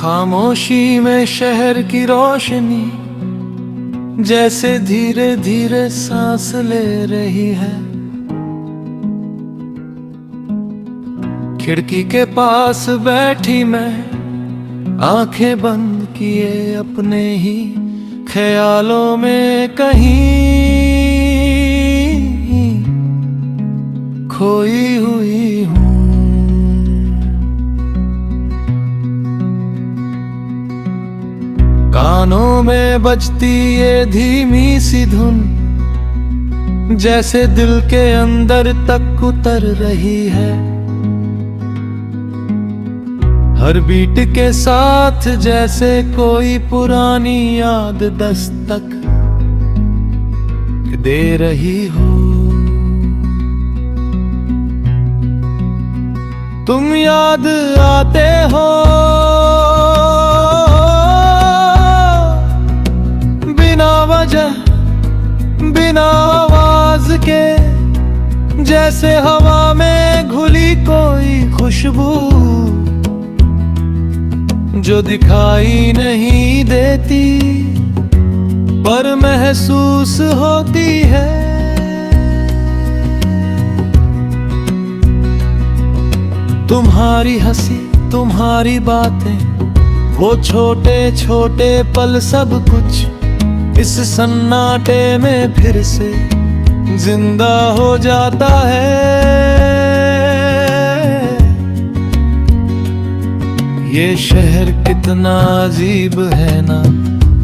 खामोशी में शहर की रोशनी जैसे धीरे धीरे सांस ले रही है। खिड़की के पास बैठी मैं आंखें बंद किए अपने ही ख्यालों में कहीं खोई हुई हूँ। कानों में बजती ये धीमी सी धुन जैसे दिल के अंदर तक उतर रही है। हर बीट के साथ जैसे कोई पुरानी याद दस्तक दे रही हो। तुम याद आते हो बिना वजह बिना आवाज के, जैसे हवा में घुली कोई खुशबू जो दिखाई नहीं देती पर महसूस होती है। तुम्हारी हंसी तुम्हारी बातें वो छोटे छोटे पल सब कुछ इस सन्नाटे में फिर से जिंदा हो जाता है। ये शहर कितना अजीब है ना,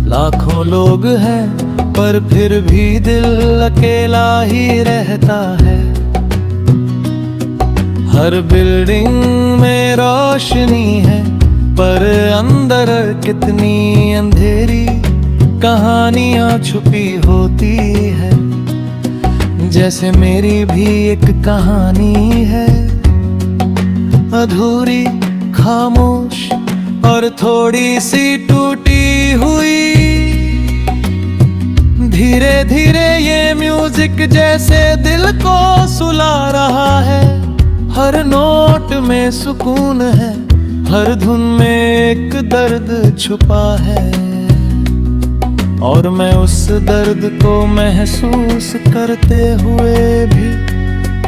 लाखों लोग हैं पर फिर भी दिल अकेला ही रहता है। हर बिल्डिंग में रोशनी है पर अंदर कितनी अंधेरी कहानियां छुपी होती है। जैसे मेरी भी एक कहानी है, अधूरी खामोश और थोड़ी सी टूटी हुई। धीरे धीरे ये म्यूजिक जैसे दिल को सुला रहा है। हर नोट में सुकून है, हर धुन में एक दर्द छुपा है और मैं उस दर्द को महसूस करते हुए भी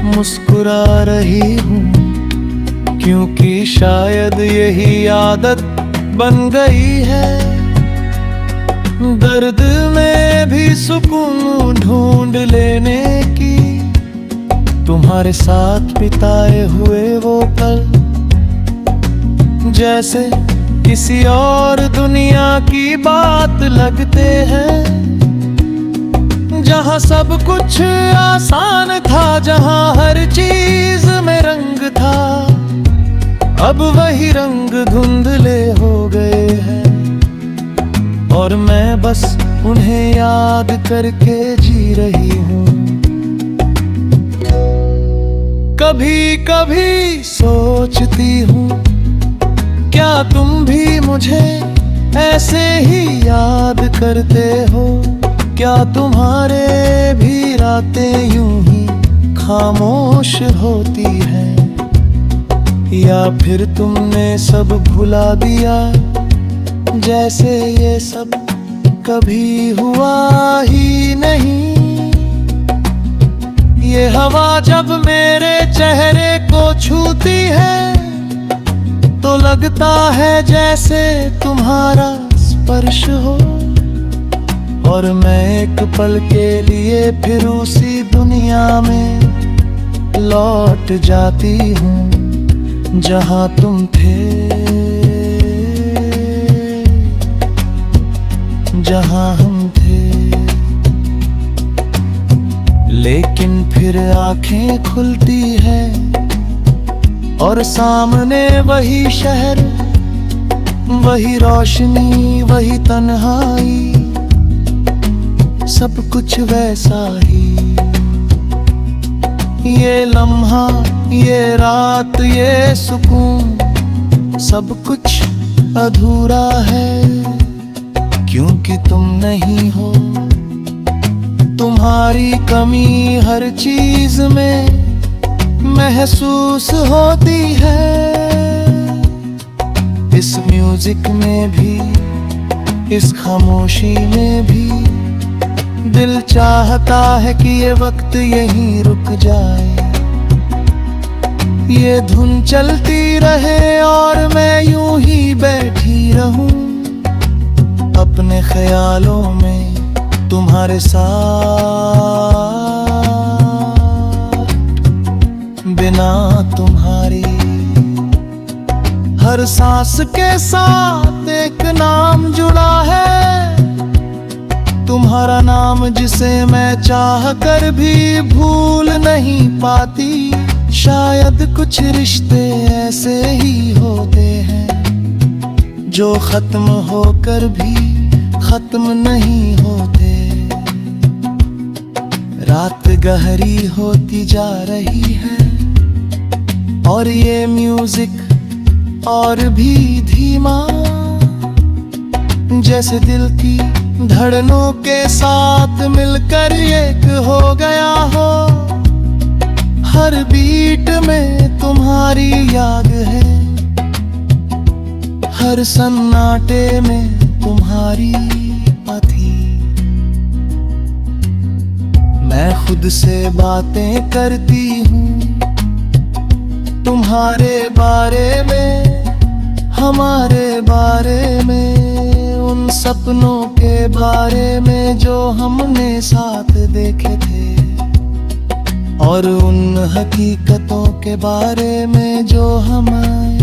मुस्कुरा रही हूँ, क्योंकि शायद यही आदत बन गई है। दर्द में भी सुकून ढूंढ लेने की, तुम्हारे साथ बिताए हुए वो पल जैसे किसी और दुनिया की बात लगते हैं। जहाँ सब कुछ आसान था, जहाँ हर चीज में रंग था, अब वही रंग धुंधले हो गए हैं और मैं बस उन्हें याद करके जी रही हूँ। कभी कभी सोचती हूँ क्या तुम भी मुझे ऐसे ही याद करते हो? क्या तुम्हारे भी रातें यूं ही खामोश होती हैं? या फिर तुमने सब भुला दिया जैसे ये सब कभी हुआ ही नहीं? ये हवा जब मेरे चेहरे को छूती है तो लगता है जैसे तुम्हारा स्पर्श हो और मैं एक पल के लिए फिर उसी दुनिया में लौट जाती हूँ जहाँ तुम थे, जहाँ हम थे। लेकिन फिर आंखें खुलती है और सामने वही शहर, वही रोशनी, वही तन्हाई, सब कुछ वैसा ही। ये लम्हा, ये रात, ये सुकून, सब कुछ अधूरा है क्योंकि तुम नहीं हो। तुम्हारी कमी हर चीज में महसूस होती है। इस म्यूजिक में भी, इस खामोशी में भी दिल चाहता है कि ये वक्त यहीं रुक जाए, ये धुन चलती रहे और मैं यूं ही बैठी रहूं अपने ख्यालों में तुम्हारे साथ, बिना तुम्हारी। हर सांस के साथ एक नाम जुड़ा है, तुम्हारा नाम जिसे मैं चाह कर भी भूल नहीं पाती। शायद कुछ रिश्ते ऐसे ही होते हैं जो खत्म होकर भी खत्म नहीं होते। रात गहरी होती जा रही है और ये म्यूजिक और भी धीमा, जैसे दिल की धड़नों के साथ मिलकर एक हो गया हो। हर बीट में तुम्हारी याद है, हर सन्नाटे में तुम्हारी पथी। मैं खुद से बातें करती हूँ तुम्हारे बारे में, हमारे बारे में, उन सपनों के बारे में जो हमने साथ देखे थे, और उन हकीकतों के बारे में जो हमें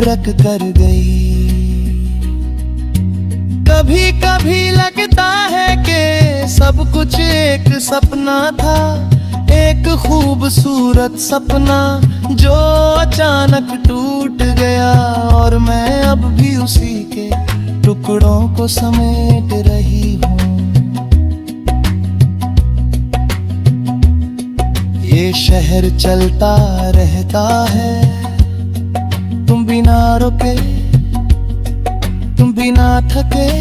रख कर गई। कभी कभी लगता है कि सब कुछ एक सपना था, एक खूबसूरत सपना जो अचानक टूट गया, और मैं अब भी उसी के टुकड़ों को समेट रही हूँ। ये शहर चलता रहता है, तुम बिना रुके, तुम बिना थके,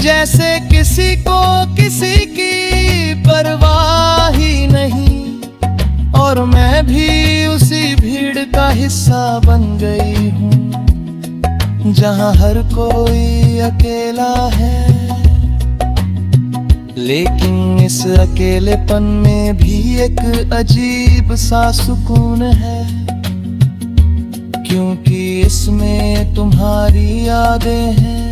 जैसे किसी को किसी की परवाह ही नहीं। और मैं भी उसी भीड़ का हिस्सा बन गई हूँ जहाँ हर कोई अकेला है, लेकिन इस अकेलेपन में भी एक अजीब सा सुकून है, क्योंकि इसमें तुम्हारी यादें हैं